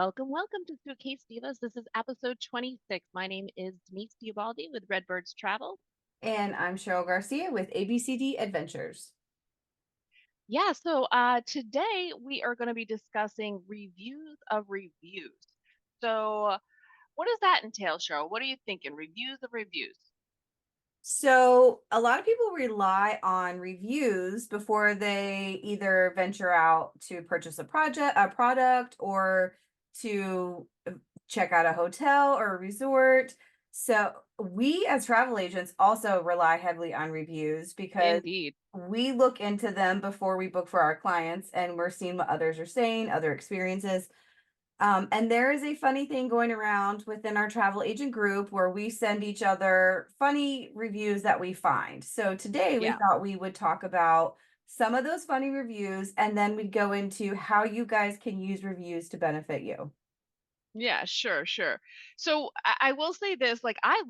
Welcome to Suitcase Divas. This is episode 26. My name is Denise Diabaldi with Redbirds Travel. And I'm Cheryl Garcia with ABCD Adventures. Today we are going to be discussing reviews of reviews. So, what does that entail, Cheryl? What are you thinking? Reviews of reviews. So, a lot of people rely on reviews before they either venture out to purchase a product, or to check out a hotel or a resort. So, we as travel agents also rely heavily on reviews because Indeed. we look into them before we book for our clients, and we're seeing what others are saying, other experiences. And there is a funny thing going around within our travel agent group where we send each other funny reviews that we find. So today we Yeah. thought we would talk about some of those funny reviews, and then we'd go into how you guys can use reviews to benefit you. Yeah, sure. So I will say this, like I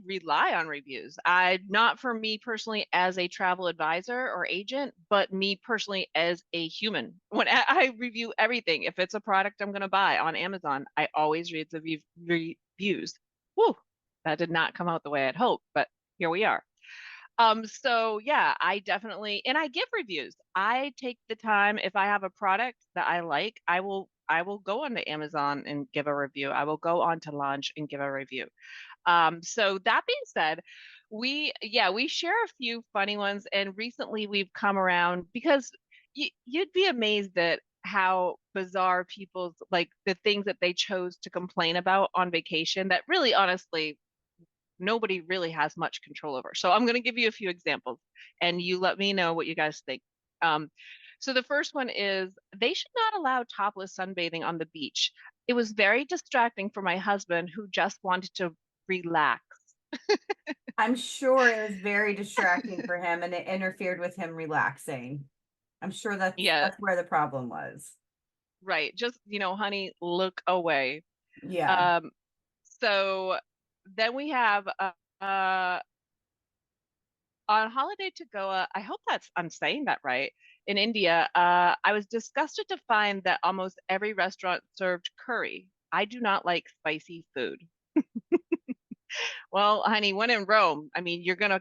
rely on reviews. I not for me personally as a travel advisor or agent, but me personally as a human. When I review everything, if it's a product I'm going to buy on Amazon, I always read the reviews. Whew, that did not come out the way I'd hoped, but here we are. So yeah, I definitely, and I give reviews. I take the time if I have a product that I like, I will go onto Amazon and give a review. I will go onto Launch and give a review. So that being said, we share a few funny ones, and recently we've come around because you'd be amazed at how bizarre people's like the things that they chose to complain about on vacation that really honestly nobody really has much control over. So I'm going to give you a few examples and you let me know what you guys think. Um, so the first one is they should not allow topless sunbathing on the beach. It was very distracting for my husband who just wanted to relax. I'm sure it was very distracting for him and it interfered with him relaxing. I'm sure that's Yeah, that's where the problem was. right. Just, honey, look away. Yeah. Um, so then we have on holiday to Goa, I hope I'm saying that right. In India, I was disgusted to find that almost every restaurant served curry. I do not like spicy food. Well, honey, when in Rome, I mean, you're gonna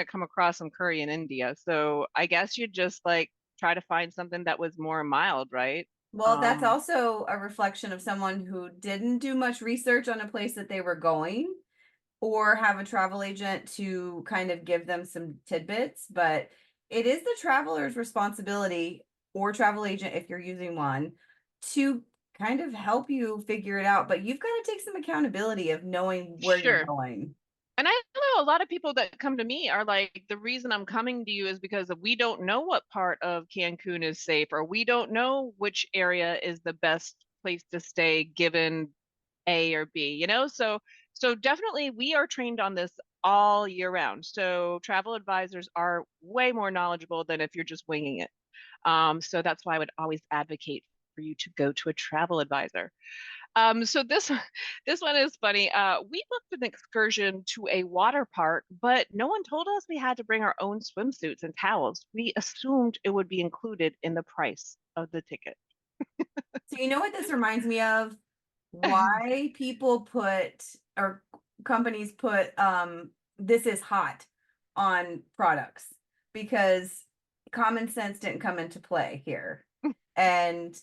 come across some curry in India. So I guess you just like try to find something that was more mild, right? Well, that's also a reflection of someone who didn't do much research on a place that they were going, or have a travel agent to kind of give them some tidbits. But it is the traveler's responsibility, or travel agent if you're using one, to kind of help you figure it out. But you've got to take some accountability of knowing where you're Sure. going. And I know a lot of people that come to me are like, the reason I'm coming to you is because we don't know what part of Cancun is safe, or we don't know which area is the best place to stay given A or B, So definitely we are trained on this all year round. So travel advisors are way more knowledgeable than if you're just winging it. So that's why I would always advocate for you to go to a travel advisor. So this this one is funny. We booked an excursion to a water park, but no one told us we had to bring our own swimsuits and towels. We assumed it would be included in the price of the ticket. So, you know what this reminds me of? Why people put, or companies put, this is hot on products, because common sense didn't come into play here. And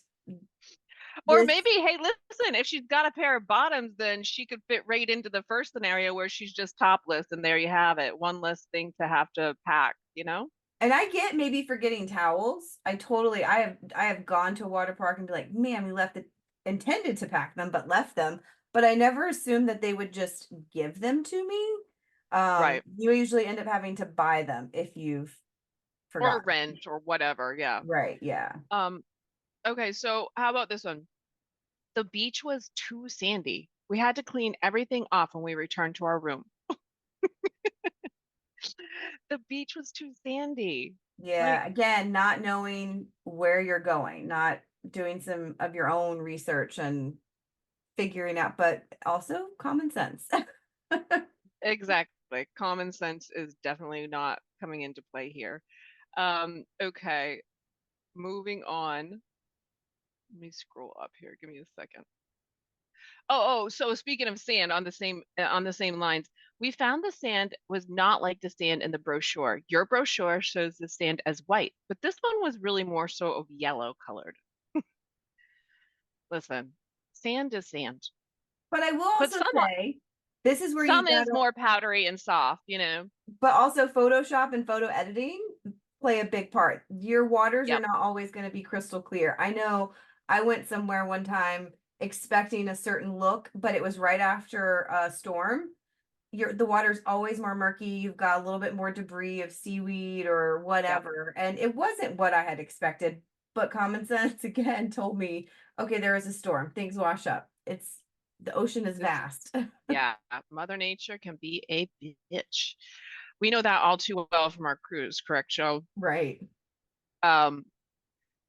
Or this, maybe, hey, listen, if she's got a pair of bottoms, then she could fit right into the first scenario where she's just topless, and there you have it. One less thing to have to pack. and I get maybe forgetting towels. I have gone to a water park and be like, man, we left it, intended to pack them, but left them. But I never assumed that they would just give them to me. Right. You usually end up having to buy them if you've Or forgotten. rent or whatever. Yeah. Right, yeah. Um, okay, so how about this one? The beach was too sandy. We had to clean everything off when we returned to our room. The beach was too sandy. Yeah, Like, again, not knowing where you're going, not doing some of your own research and figuring out, but also common sense. exactly. Common sense is definitely not coming into play here. Okay, moving on. Let me scroll up here. Give me a second. So speaking of sand on the same lines, we found the sand was not like the sand in the brochure. Your brochure shows the sand as white, but this one was really more so of yellow colored. Listen, sand is sand, But I will but also say, this is where you some is gotta, more powdery and soft, you know. but also Photoshop and photo editing play a big part. Your waters are Yep, not always going to be crystal clear. I know I went somewhere one time expecting a certain look, but it was right after a storm. The water's always more murky. You've got a little bit more debris of seaweed or yep, whatever. And it wasn't what I had expected. But common sense again told me, okay, there is a storm. Things wash up. It's the ocean is it's vast. yeah. Mother Nature can be a bitch. We know that all too well from our cruise, correct, Joe? Right. Um,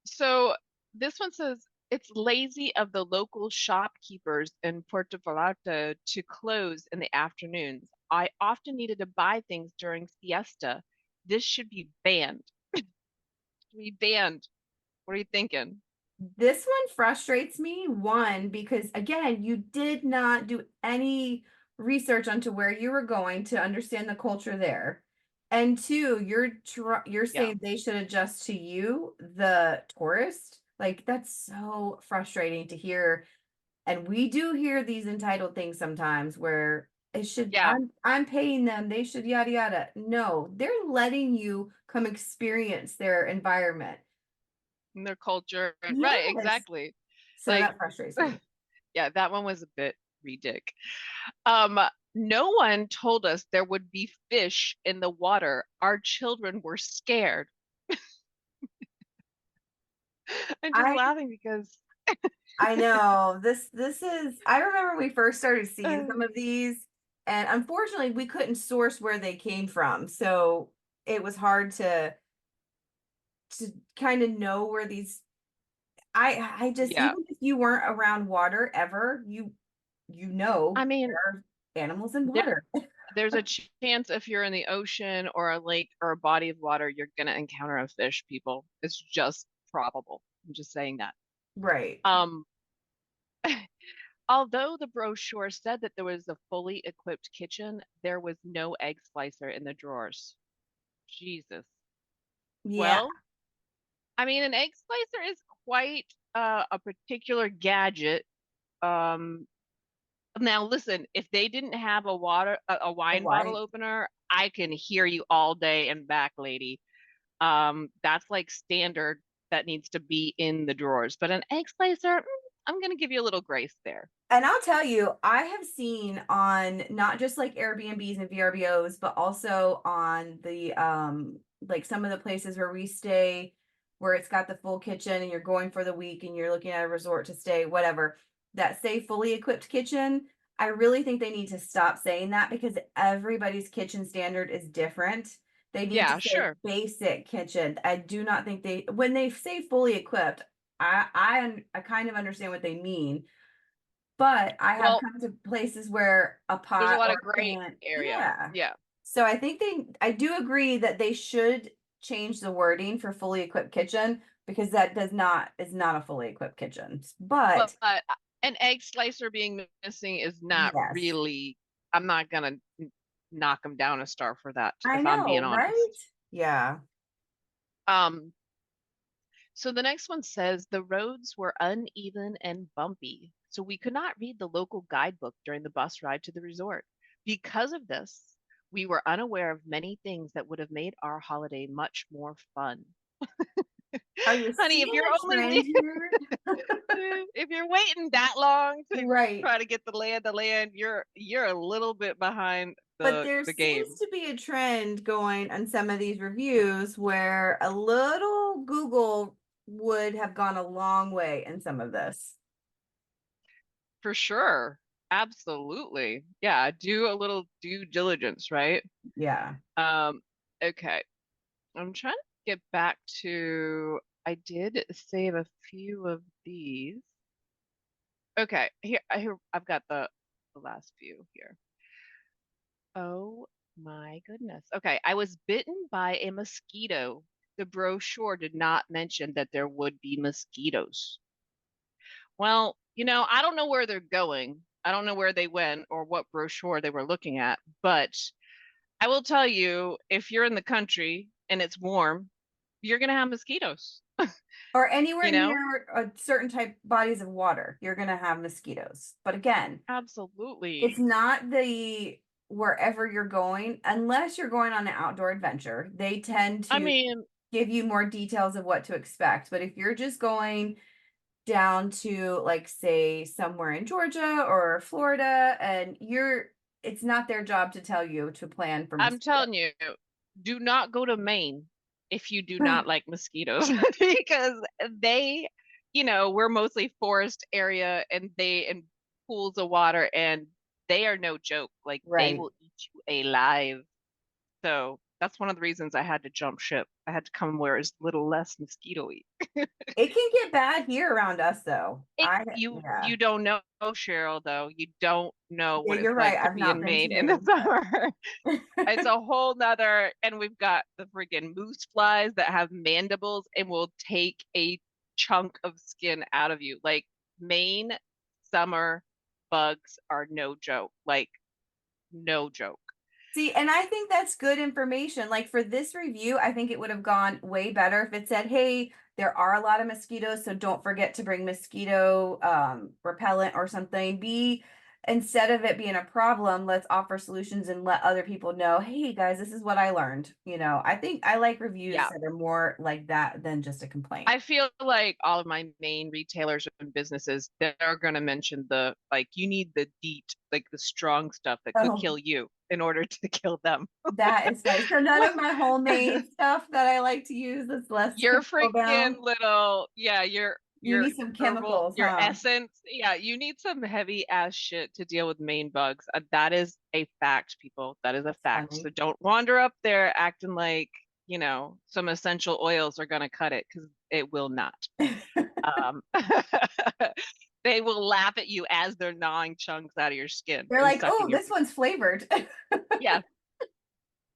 So this one says it's lazy of the local shopkeepers in Puerto Vallarta to close in the afternoons. I often needed to buy things during siesta. This should be banned. Should be banned. What are you thinking? This one frustrates me, one, because again, you did not do any research onto where you were going to understand the culture there. And two, you're Yeah. saying they should adjust to you, the tourist. Like that's so frustrating to hear. And we do hear these entitled things sometimes where it should Yeah. I'm paying them, they should yada yada. No, they're letting you come experience their environment. And their culture. Right, Yes. exactly. So Like, that frustrates me. yeah, that one was a bit ridiculous. Um, no one told us there would be fish in the water. Our children were scared. I'm just I laughing because I know. This is I remember we first started seeing uh, some of these, and unfortunately we couldn't source where they came from. So it was hard to kind of know where these I just yeah. even if you weren't around water ever, you know I mean, there are animals in there water. there's a chance if you're in the ocean or a lake or a body of water, you're gonna encounter a fish, people. It's just probable. I'm just saying that. Right. Um, although the brochure said that there was a fully equipped kitchen, there was no egg slicer in the drawers. Jesus. Yeah. Well, I mean, an egg slicer is quite a particular gadget. Um, Now listen, if they didn't have a A wine bottle wine. opener, I can hear you all day and back, lady. That's like standard that needs to be in the drawers. But an egg slicer, I'm gonna give you a little grace there. And I'll tell you, I have seen on not just like Airbnbs and VRBOs, but also on the like some of the places where we stay where it's got the full kitchen and you're going for the week and you're looking at a resort to stay, whatever, that say fully equipped kitchen. I really think they need to stop saying that because everybody's kitchen standard is different. They need to Yeah, say sure. basic kitchen. I do not think they when they say fully equipped, I kind of understand what they mean, but I have Well, come to places where a there's a pot lot or of a gray pan, area. yeah. Yeah. So I do agree that they should change the wording for fully equipped kitchen because that does not is not a fully equipped kitchen. But But an egg slicer being missing is not yes, really, I'm not gonna knock them down a star for that, I if I'm being know, right? honest. Yeah. Um, So the next one says the roads were uneven and bumpy, so we could not read the local guidebook during the bus ride to the resort. Because of this, we were unaware of many things that would have made our holiday much more fun. Are you Honey, seeing a trend here? if you're waiting that long to Right. try to get the land, you're a little bit behind But there the seems game. to be a trend going on some of these reviews where a little Google would have gone a long way in some of this. For sure. Absolutely. Yeah, do a little due diligence, right? Yeah. Um, okay. I'm trying to get back to, I did save a few of these. Okay, here I've got the last few here. Oh my goodness. Okay, I was bitten by a mosquito. The brochure did not mention that there would be mosquitoes. Well, I don't know where they're going. I don't know where they went or what brochure they were looking at, but I will tell you, if you're in the country and it's warm, you're gonna have mosquitoes, Or anywhere you know? near a certain type bodies of water, you're going to have mosquitoes. But again, it's Absolutely. not the wherever you're going, unless you're going on an outdoor adventure. They tend I to mean, give you more details of what to expect. But if you're just going down to, like, say, somewhere in Georgia or Florida, and it's not their job to tell you to plan for I'm mosquitoes. telling you, do not go to Maine if you do not like mosquitoes because we're mostly forest area and they and pools of water and they are no joke. Like they Right. will eat you alive. So that's one of the reasons I had to jump ship. I had to come where it's a little less mosquito-y. It can get bad here around us, though. Yeah. You don't know, Cheryl, though. You don't know Yeah, what it's you're right. like to I've be not in been to Maine in the Maine, summer. but It's a whole nother, and we've got the freaking moose flies that have mandibles and will take a chunk of skin out of you. Like Maine summer bugs are no joke. Like no joke. see, and I think that's good information. Like for this review, I think it would have gone way better if it said, "Hey, there are a lot of mosquitoes, so don't forget to bring mosquito repellent or something." B, instead of it being a problem, let's offer solutions and let other people know, "Hey guys, this is what I learned." I think I like reviews Yeah. that are more like that than just a complaint. I feel like all of my main retailers and businesses, they're going to mention the like, you need the DEET, like the strong stuff that could Oh, kill you in order to kill them. that is funny. So none of my homemade stuff that I like to use that's less Your chemical freaking bound. little, yeah, your You your need some herbal, chemicals, your huh? essence. Yeah, you need some heavy ass shit to deal with Maine bugs. That is a fact, people. That is a That's fact. So funny. don't wander up there acting like, some essential oils are gonna cut it because it will not. Um, they will laugh at you as they're gnawing chunks out of your skin They're and like, sucking "Oh, your. this one's flavored." Yeah,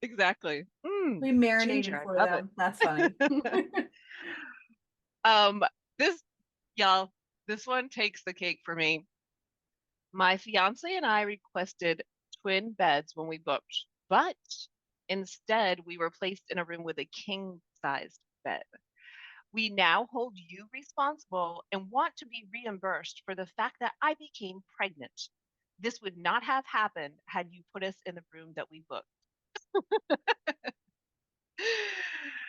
exactly. We marinated Ginger, for I love it. them. That's funny. Um, this y'all, this one takes the cake for me. My fiance and I requested twin beds when we booked, but instead we were placed in a room with a king-sized bed. We now hold you responsible and want to be reimbursed for the fact that I became pregnant. This would not have happened had you put us in the room that we booked.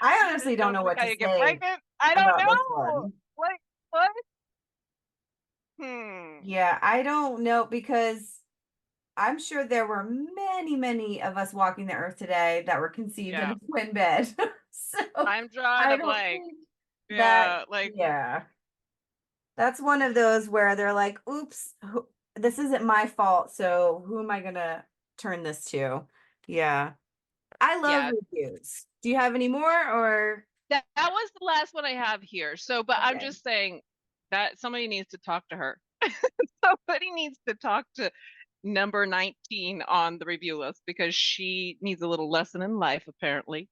I You honestly just don't don't know book what how to you get say pregnant? I don't about this know. one. Like what? Hmm. Yeah, I don't know because I'm sure there were many, many of us walking the earth today that were conceived in Yeah. a twin bed. So I'm drawing I a don't blank. think that, Yeah, like yeah, that's one of those where they're like, oops, this isn't my fault. So who am I going to turn this to? Yeah. I love yeah, reviews. Do you have any more or? that was the last one I have here. So, but I'm Okay. just saying that somebody needs to talk to her. Somebody needs to talk to number 19 on the review list because she needs a little lesson in life, apparently.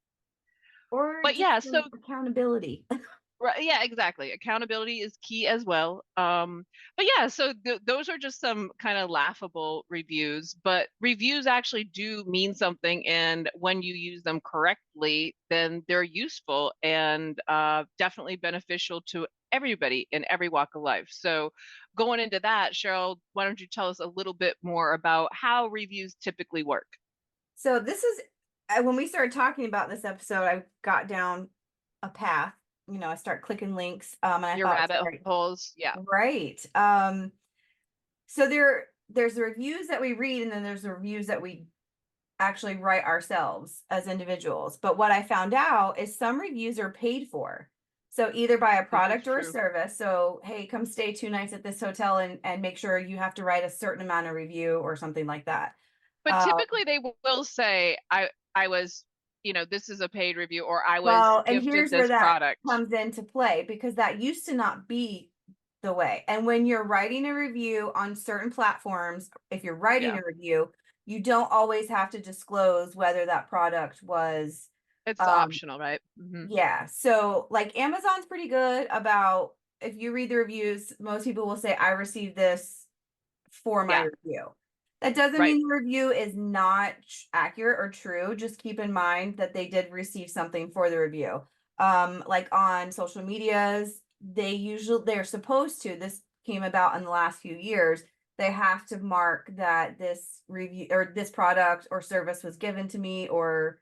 Or But just yeah, so some accountability. right, yeah, exactly. Accountability is key as well. But yeah, so those are just some kind of laughable reviews, but reviews actually do mean something, and when you use them correctly, then they're useful and definitely beneficial to everybody in every walk of life. So going into that, Cheryl, why don't you tell us a little bit more about how reviews typically work? So this is when we started talking about this episode, I got down a path. I start clicking links, and I Your thought, rabbit sorry, holes? Yeah, right. So there's the reviews that we read, and then there's the reviews that we actually write ourselves as individuals. But what I found out is some reviews are paid for. So either by a this is product or a true. service. So, hey, come stay 2 nights at this hotel and make sure you have to write a certain amount of review or something like that. But Uh, typically they will say, I was, this is a paid review or I was well, and gifted here's where this that product. comes into play because that used to not be the way. And when you're writing a review on certain platforms, if you're writing Yeah. a review, you don't always have to disclose whether that product was It's um optional, right? yeah. So like Amazon's pretty good about if you read the reviews, most people will say, I received this for my Yeah, review. That doesn't right. mean the review is not accurate or true. Just keep in mind that they did receive something for the review. Like on social medias, they're supposed to. This came about in the last few years. They have to mark that this review or this product or service was given to me, or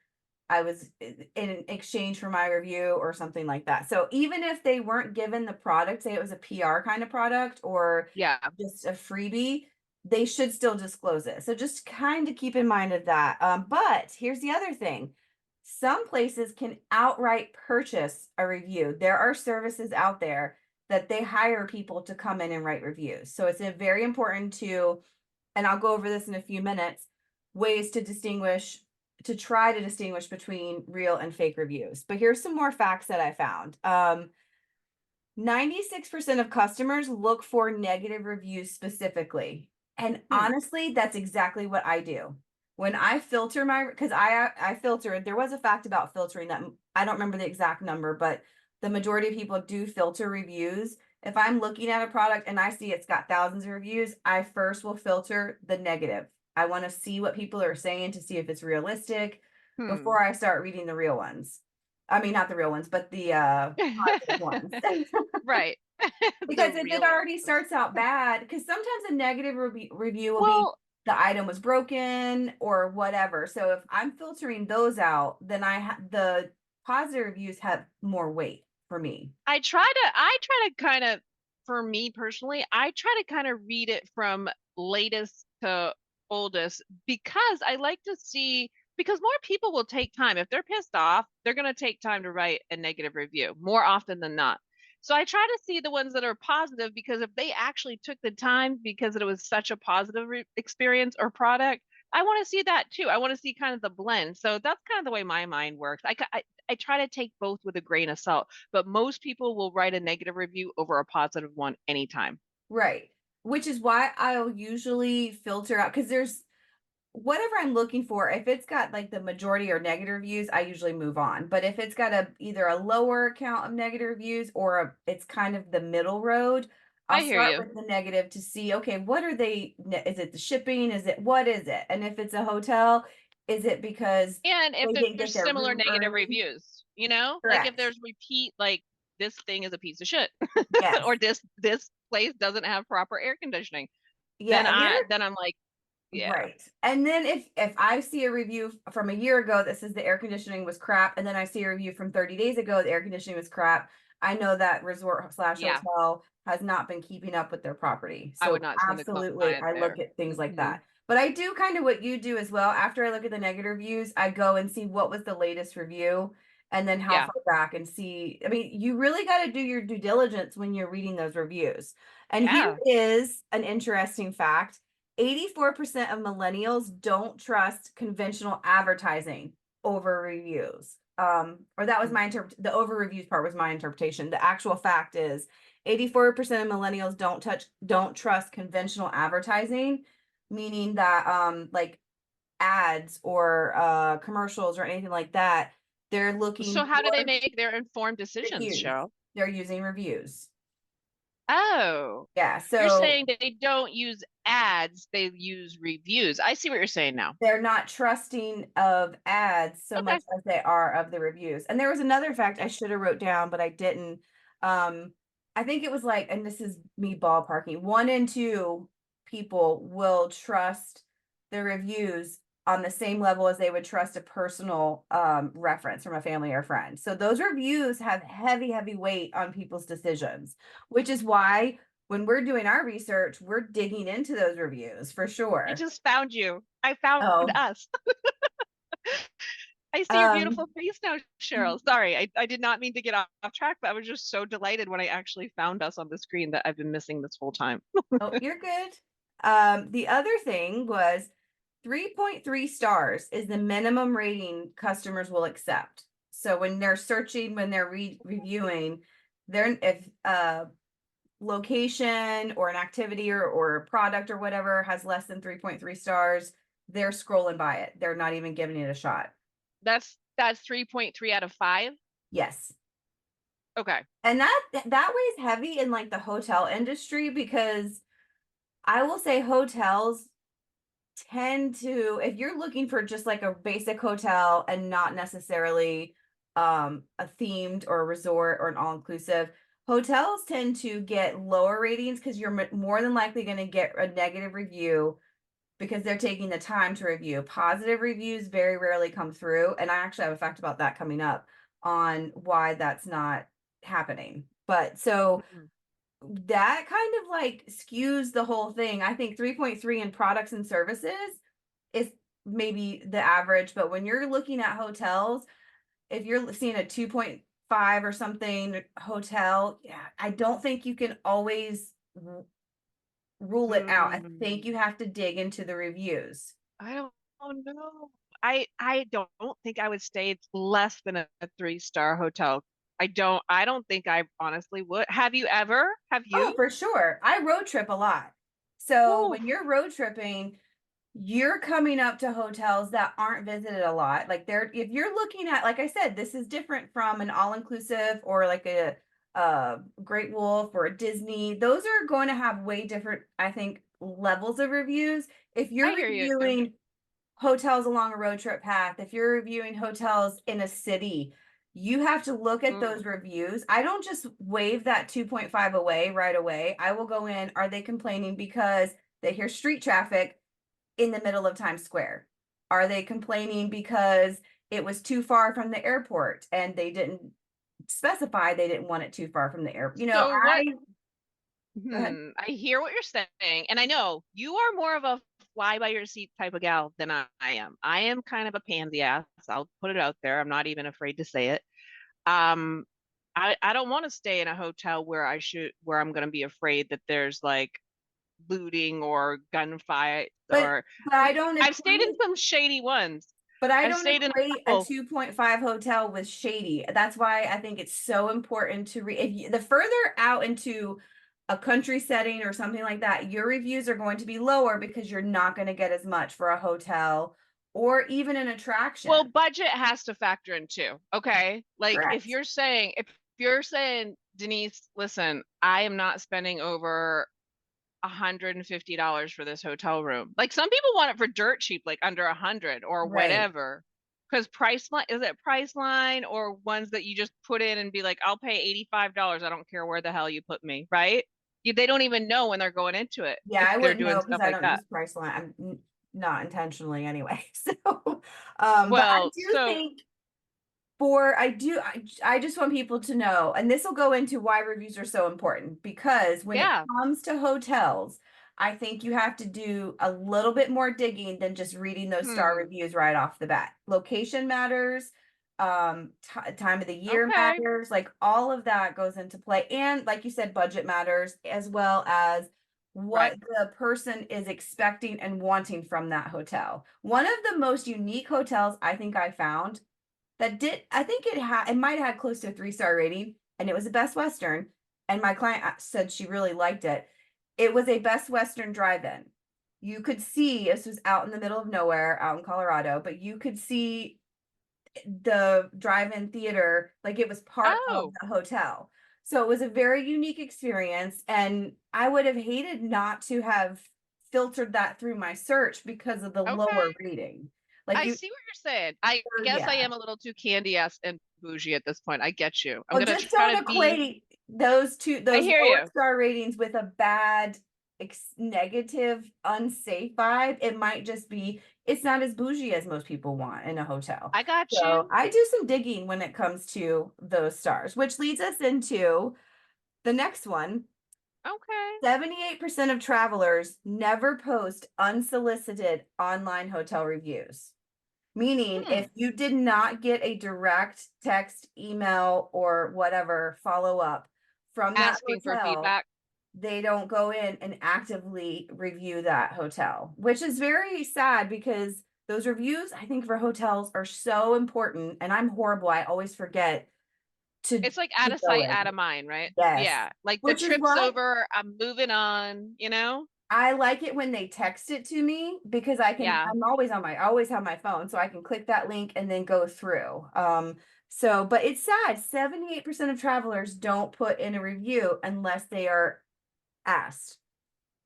I was in exchange for my review or something like that. So even if they weren't given the product, say it was a PR kind of product or Yeah. just a freebie, they should still disclose it. So just kind of keep in mind of that. But here's the other thing. Some places can outright purchase a review. There are services out there that they hire people to come in and write reviews. So it's very important to, and I'll go over this in a few minutes, ways to distinguish, to try to distinguish between real and fake reviews. But here's some more facts that I found. 96% of customers look for negative reviews specifically. And Hmm. honestly, that's exactly what I do. When I filter my, because I filtered, there was a fact about filtering that I don't remember the exact number, but the majority of people do filter reviews. If I'm looking at a product and I see it's got thousands of reviews, I first will filter the negative. I want to see what people are saying to see if it's realistic Hmm. before I start reading the real ones. I mean, not the real ones, but the positive ones. Right. The Because if it real already ones. starts out bad, because sometimes a negative review will be Well, the item was broken or whatever. So if I'm filtering those out, then the positive reviews have more weight for me. I try to kind of, for me personally, I try to kind of read it from latest to oldest because I like to see, because more people will take time. If they're pissed off, they're going to take time to write a negative review more often than not. So I try to see the ones that are positive because if they actually took the time because it was such a positive experience or product, I want to see that too. I want to see kind of the blend. So that's kind of the way my mind works. I try to take both with a grain of salt, but most people will write a negative review over a positive one anytime. Right. Which is why I'll usually filter out because there's whatever I'm looking for, if it's got like the majority or negative reviews, I usually move on. But if it's got a either a lower count of negative reviews or it's kind of the middle road, I'll I hear start you. with the negative to see, okay, what are they? Is it the shipping? Is it what is it? And if it's a hotel, is it because And if they didn't get there's their similar room negative early? reviews, you know, like if Correct. there's repeat, like this thing is a piece of shit, Yes. or this place doesn't have proper air conditioning, Yeah. And there then I'm like, yeah, Right. And then if I see a review from a year ago that says the air conditioning was crap, and then I see a review from 30 days ago, the air conditioning was crap, I know that resort slash yeah, hotel has not been keeping up with their property. I would So not send a absolutely, client I look there. at things like Hmm. that. But I do kind of what you do as well. After I look at the negative reviews, I go and see what was the latest review and then how Yeah, far back and see. I mean, you really got to do your due diligence when you're reading those reviews. And here yeah. is an interesting fact. 84% of millennials don't trust conventional advertising over reviews. Or that was my the over reviews part was my interpretation. The actual fact is 84% of millennials don't trust conventional advertising, meaning that like ads or commercials or anything like that, they're So looking how do they for make their informed decisions, reviews. Cheryl? They're using reviews. Oh, Yeah, you're so saying that they don't use ads, they use reviews. I see what you're saying now. they're not trusting of ads so Okay. much as they are of the reviews. And there was another fact I should have wrote down, but I didn't. Um, I think it was like, and this is me ballparking, 1 in 2 people will trust the reviews on the same level as they would trust a personal reference from a family or friend. So those reviews have heavy, heavy weight on people's decisions, which is why when we're doing our research, we're digging into those reviews for I sure. just found you. I found Oh, us. I see your beautiful Um, face now, Cheryl. Sorry, I did not mean to get off track, but I was just so delighted when I actually found us on the screen that I've been missing this whole time. oh, you're good. The other thing was 3.3 stars is the minimum rating customers will accept. So when they're searching, when they're reviewing, they're if location or an activity or a product or whatever has less than 3.3 stars, they're scrolling by it. They're not even giving it a shot. That's 3.3 out of 5. Yes. Okay. And that weighs heavy in like the hotel industry because I will say hotels tend to, if you're looking for just like a basic hotel and not necessarily a themed or a resort or an all-inclusive, hotels tend to get lower ratings because you're more than likely going to get a negative review because they're taking the time to review. Positive reviews very rarely come through, and I actually have a fact about that coming up on why that's not happening. But so Mhm. that kind of like skews the whole thing. I think 3.3 in products and services is maybe the average, but when you're looking at hotels, if you're seeing a 2.5 or something hotel, yeah, I don't think you can always rule it out. I think Hmm. you have to dig into the reviews. I don't know. I don't think I would stay less than a 3-star hotel. I don't think I honestly would. Have you ever? Have Oh, you? for sure. I road trip a lot. So Ooh. when you're road tripping, you're coming up to hotels that aren't visited a lot. Like they're if you're looking at, like I said, this is different from an all-inclusive or like a Great Wolf or a Disney. Those are going to have way different, I think, levels of reviews. If you're I hear you. reviewing hotels along a road trip path, if you're reviewing hotels in a city, you have to look at Ooh. those reviews. I don't just wave that 2.5 away right away. I will go in, are they complaining because they hear street traffic in the middle of Times Square? Are they complaining because it was too far from the airport and they didn't specify they didn't want it too far from the airport? So what I go ahead. I hear what you're saying, and I know you are more of a fly by your seat type of gal than I am. I am kind of a pansy ass. I'll put it out there. I'm not even afraid to say it. Um, I don't want to stay in a hotel where I'm going to be afraid that there's like looting or gunfight But or but I don't I've stayed in equate some shady ones. But I I've don't stayed in a equate a couple. 2.5 hotel with shady. That's why I think it's so important to read. If you, the further out into a country setting or something like that, your reviews are going to be lower because you're not going to get as much for a hotel or even an Well, attraction. budget has to factor in too. Okay. Like Correct. if you're saying, Denise, listen, I am not spending over $150 for this hotel room. Like some people want it for dirt cheap, like under 100 or Right. whatever. Because Priceline, is it Priceline or ones that you just put in and be like, I'll pay $85. I don't care where the hell you put me, right? They don't even know when they're going into it Yeah, if I they're wouldn't doing know because stuff I like don't that. use Priceline. Not intentionally anyway. So, but I Well, do so think For I just want people to know, and this will go into why reviews are so important because when it yeah. comes to hotels, I think you have to do a little bit more digging than just reading those star Hmm. reviews right off the bat. Location matters, time of the year Okay. matters, like all of that goes into play. And like you said, budget matters as well as Right. what the person is expecting and wanting from that hotel. One of the most unique hotels I think I found that did I think it might have had close to a 3-star rating, and it was a Best Western, and my client said she really liked it. It was a Best Western drive-in. You could see this was out in the middle of nowhere, out in Colorado, but you could see the drive-in theater like it was part of Oh, the hotel. So it was a very unique experience, and I would have hated not to have filtered that through my search because of the okay. lower rating. Like I you see what you're saying. I guess I yeah. am a little too candy ass and bougie at this point. I get you. I'm Well, gonna just try don't to be. equate I those hear lower you. star ratings with a bad negative, unsafe vibe. It might just be it's not as bougie as most people want in a hotel. I got So you. I do some digging when it comes to those stars, which leads us into the next one. Okay. 78% of travelers never post unsolicited online hotel reviews. Meaning, Hmm. if you did not get a direct text, email, or whatever follow up from that Asking for hotel, feedback. they don't go in and actively review that hotel, which is very sad because those reviews, I think, for hotels are so important. And I'm horrible. I always forget It's like out to of go sight, in. out of mind, right? Yes. Yeah. Like the Which is trip's why over. I'm moving on, you know? I like it when they text it to me because Yeah. I always have my phone, so I can click that link and then go through. So, but it's sad. 78% of travelers don't put in a review unless they are asked,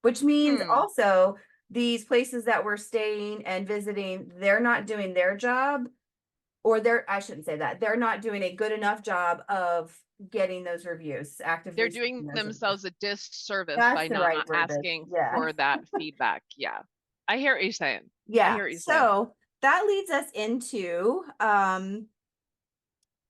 which means Hmm. also these places that we're staying and visiting, they're not doing their job, or I shouldn't say that. They're not doing a good enough job of getting those reviews, They're actively seeking doing those reviews. themselves a disservice That's by the not right verbiage. asking Yeah. for that feedback. Yeah. I hear what you're saying. I Yeah. hear what you're saying. So that leads us into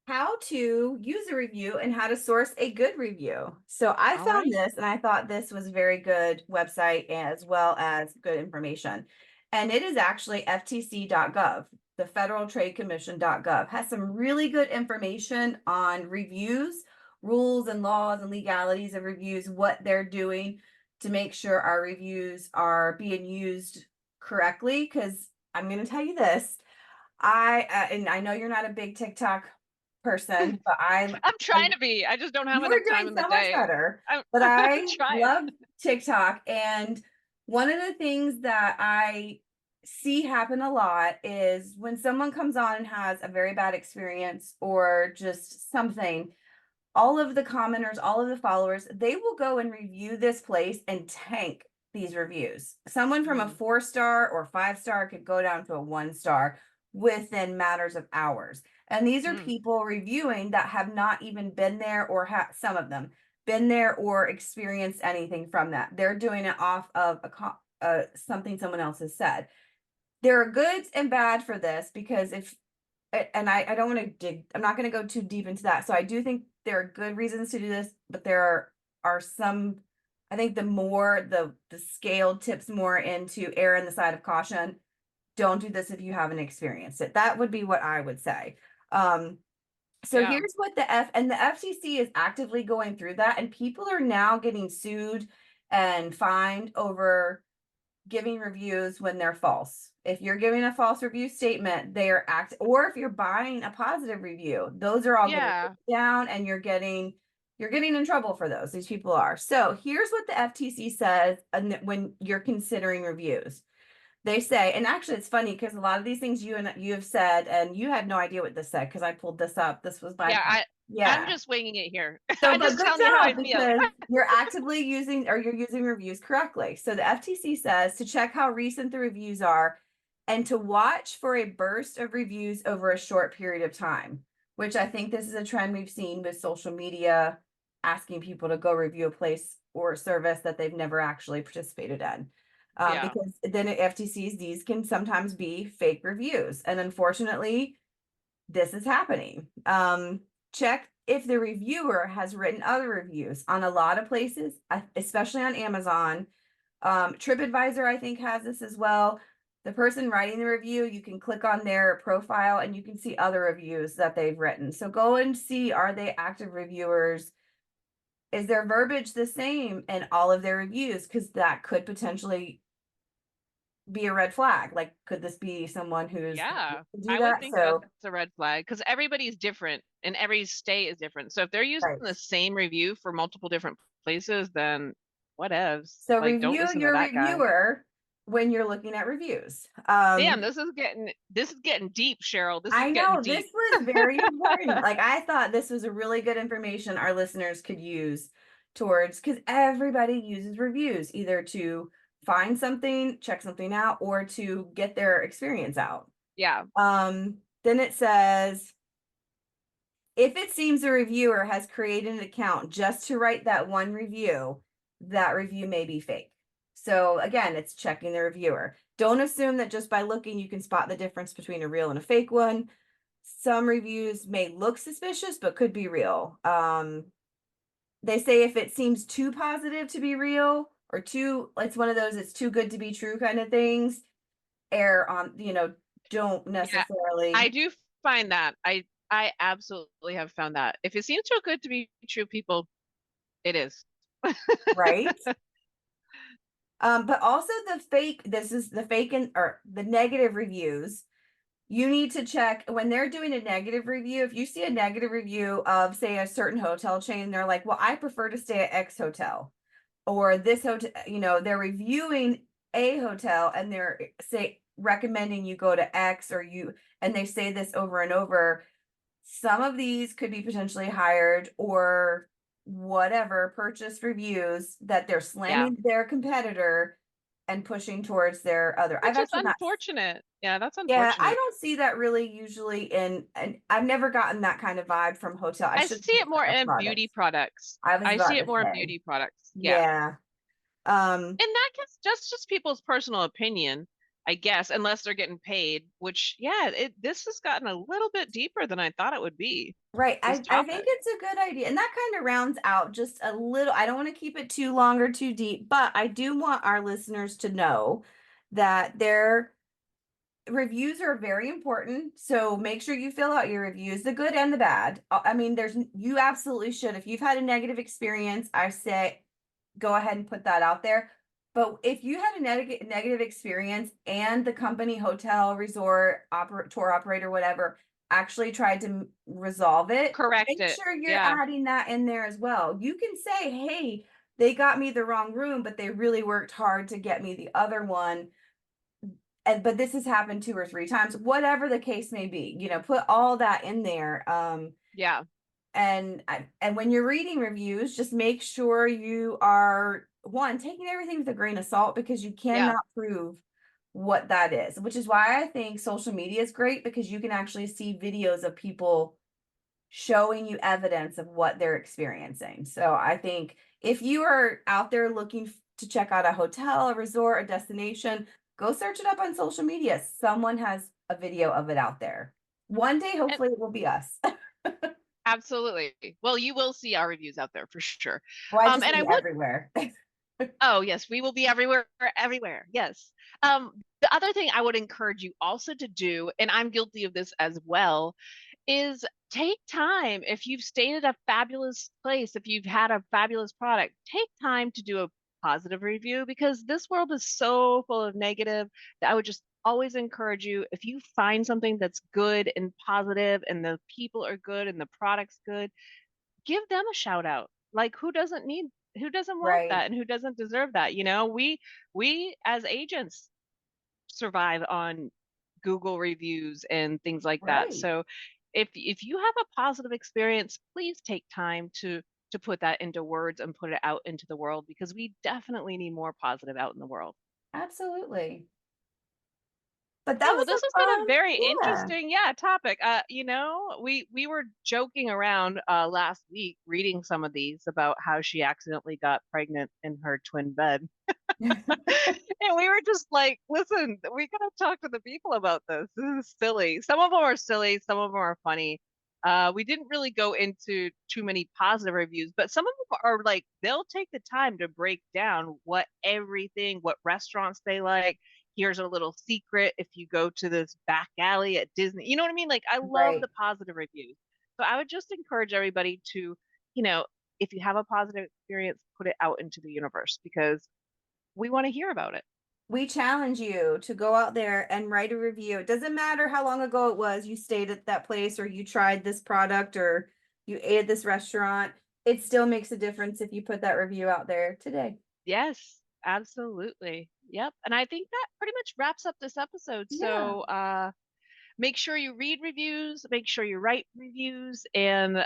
how to use a review and how to source a good review. So I All found right. this and I thought this was a very good website as well as good information. And it is actually ftc.gov. The Federal Trade Commission.gov has some really good information on reviews, rules and laws and legalities of reviews, what they're doing to make sure our reviews are being used correctly. Because I'm going to tell you this, and I know you're not a big TikTok person, but I'm I trying to be. I just don't have you were enough time doing in the so much day. better. I'm, But I'm I trying. love TikTok, and one of the things that I see happen a lot is when someone comes on and has a very bad experience or just something, all of the commenters, all of the followers, they will go and review this place and tank these reviews. Someone from a Mm, 4 star or 5 star could go down to a 1 star within matters of hours. And these are mm. people reviewing that have not even been there or some of them been there or experienced anything from that. They're doing it off of something someone else has said. There are goods and bad for this because if and I don't want to dig, I'm not going to go too deep into that. So I do think there are good reasons to do this, but are some, I think the scale tips more into err on the side of caution. Don't do this if you haven't experienced it. That would be what I would say. Um, so Yeah. here's what the FTC is actively going through that, and people are now getting sued and fined over giving reviews when they're false. If you're giving a false review statement, they are or if you're buying a positive review, those are all getting Yeah. down and you're getting in trouble for those. These people are. So here's what the FTC says when you're considering reviews. They say, and actually it's funny because a lot of these things you have said, and you had no idea what this said because I pulled this up. This was my Yeah. I'm yeah. just winging it here. So, I'm but just good telling you how I job feel. because you're actively using or you're using reviews correctly. So the FTC says to check how recent the reviews are and to watch for a burst of reviews over a short period of time, which I think this is a trend we've seen with social media asking people to go review a place or a service that they've never actually participated in. Yeah. Because then at FTCs, these can sometimes be fake reviews. And unfortunately, this is happening. Check if the reviewer has written other reviews on a lot of places, especially on Amazon. TripAdvisor, I think, has this as well. The person writing the review, you can click on their profile and you can see other reviews that they've written. So go and see, are they active reviewers? Is their verbiage the same in all of their reviews? Because that could potentially be a red flag. Like, could this be someone who's Yeah. do I would that? think that's So, a red flag because everybody's different and every state is different. So if they're using right. the same review for multiple different places, then whatevs. So Like, don't review listen to your that guy. reviewer when you're looking at reviews. Damn, this is getting deep, Cheryl. This is I getting know this deep. was very important. Like I thought this was a really good information our listeners could use towards because everybody uses reviews either to find something, check something out, or to get their experience out. Yeah. Then it says if it seems a reviewer has created an account just to write that one review, that review may be fake. So again, it's checking the reviewer. Don't assume that just by looking you can spot the difference between a real and a fake one. Some reviews may look suspicious, but could be real. They say if it seems too positive to be real or it's one of those, it's too good to be true kind of things. Err on, don't Yeah. I necessarily, do find that. I absolutely have found that. If it seems too good to be true, people, it is. right? But also this is the fake or the negative reviews. You need to check when they're doing a negative review. If you see a negative review of, say, a certain hotel chain, they're like, well, I prefer to stay at X hotel. or this hotel, they're reviewing a hotel and they're say recommending you go to X or you and they say this over and over. Some of these could be potentially hired or whatever purchase reviews that they're Yeah. slamming their competitor and pushing towards their other. I've Which is actually not. unfortunate. Yeah, that's Yeah, I unfortunate. don't see that really usually and I've never gotten that kind of vibe from hotel. I I should see it more a in beauty product. products. I was I see about it to more in say. beauty products. Yeah. Yeah. Um, And that gets just people's personal opinion, I guess, unless they're getting paid, which yeah, this has gotten a little bit deeper than I thought it would be, right. this I think topic. it's a good idea. And that kind of rounds out just a little. I don't want to keep it too long or too deep, but I do want our listeners to know that their reviews are very important. So make sure you fill out your reviews, the good and the bad. I mean, you absolutely should. If you've had a negative experience, I say go ahead and put that out there. But if you had a negative experience and the company, hotel, resort, tour operator, whatever, actually tried to resolve it, Correct make it. sure you're Yeah. adding that in there as well. You can say, hey, they got me the wrong room, but they really worked hard to get me the other one. And but this has happened 2 or 3 times, whatever the case may be, put all that in there. Yeah. And when you're reading reviews, just make sure you are one taking everything with a grain of salt because you Yeah. cannot prove what that is, which is why I think social media is great because you can actually see videos of people showing you evidence of what they're experiencing. So I think if you are out there looking to check out a hotel, a resort, a destination, go search it up on social media. Someone has a video of it out there. One day, And hopefully, it will be us. absolutely. Well, you will see our reviews out there for sure. Well, I just And I mean would everywhere. Oh, yes, we will be everywhere, everywhere. Yes. The other thing I would encourage you also to do, and I'm guilty of this as well, is take time. If you've stayed at a fabulous place, if you've had a fabulous product, take time to do a positive review because this world is so full of negative that I would just always encourage you if you find something that's good and positive and the people are good and the product's good, give them a shout out. Like who doesn't want Right, that and who doesn't deserve that? We as agents survive on Google reviews and things like that. right. So if you have a positive experience, please take time to put that into words and put it out into the world because we definitely need more positive out in the world. Absolutely. But that Yeah, well, was this a has been a fun, very yeah. interesting, yeah, topic. We were joking around last week reading some of these about how she accidentally got pregnant in her twin bed. And we were just like, listen, we gotta talk to the people about this. This is silly. Some of them are silly, some of them are funny. We didn't really go into too many positive reviews, but some of them are like they'll take the time to break down what restaurants they like. Here's a little secret if you go to this back alley at Disney. You know what I mean? Like I love Right. the positive reviews. So I would just encourage everybody to, you know, if you have a positive experience, put it out into the universe because we want to hear about it. We challenge you to go out there and write a review. It doesn't matter how long ago it was you stayed at that place or you tried this product or you ate at this restaurant. It still makes a difference if you put that review out there today. Yes, absolutely. Yep. And I think that pretty much wraps up this episode. Yeah. So make sure you read reviews, make sure you write reviews, and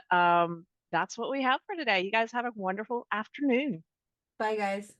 that's what we have for today. You guys have a wonderful afternoon. Bye, guys.